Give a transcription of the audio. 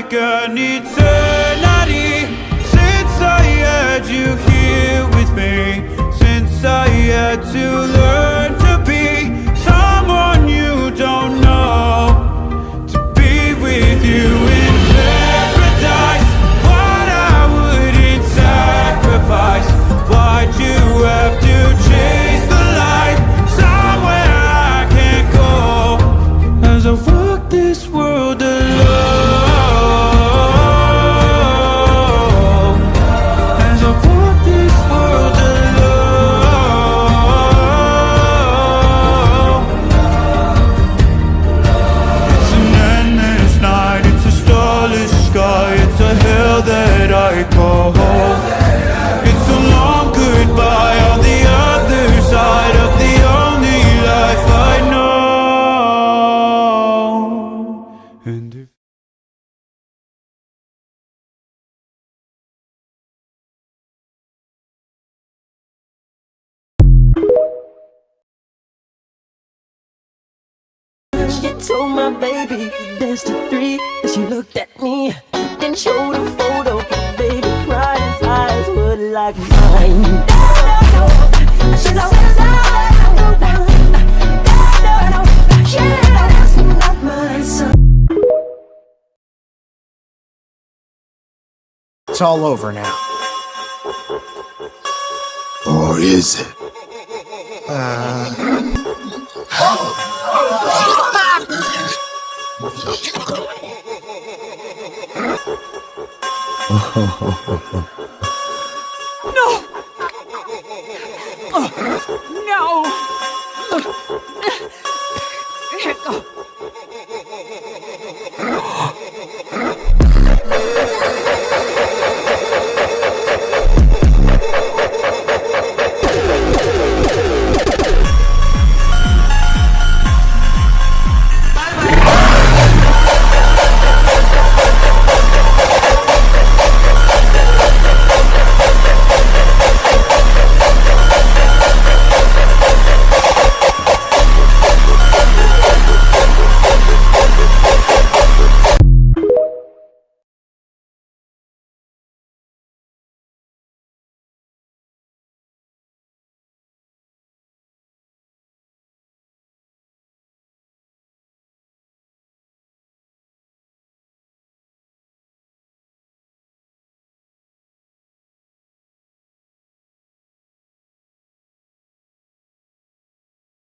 like an eternity since I had you here with me, since I had to learn to be someone you don't know, to be with you in paradise. What I wouldn't sacrifice. Why'd you have to chase the light somewhere I can't go, as I walk this world alone, as I walk this world alone. It's an endless night, it's a starless sky, it's a hell that I call home. It's a long goodbye on the other side of the only life I know. And if She told my baby dance to 3 as she looked at me, then showed a photo. Baby cried, his eyes were like mine. She's not my son. It's all over now. Or is it? No!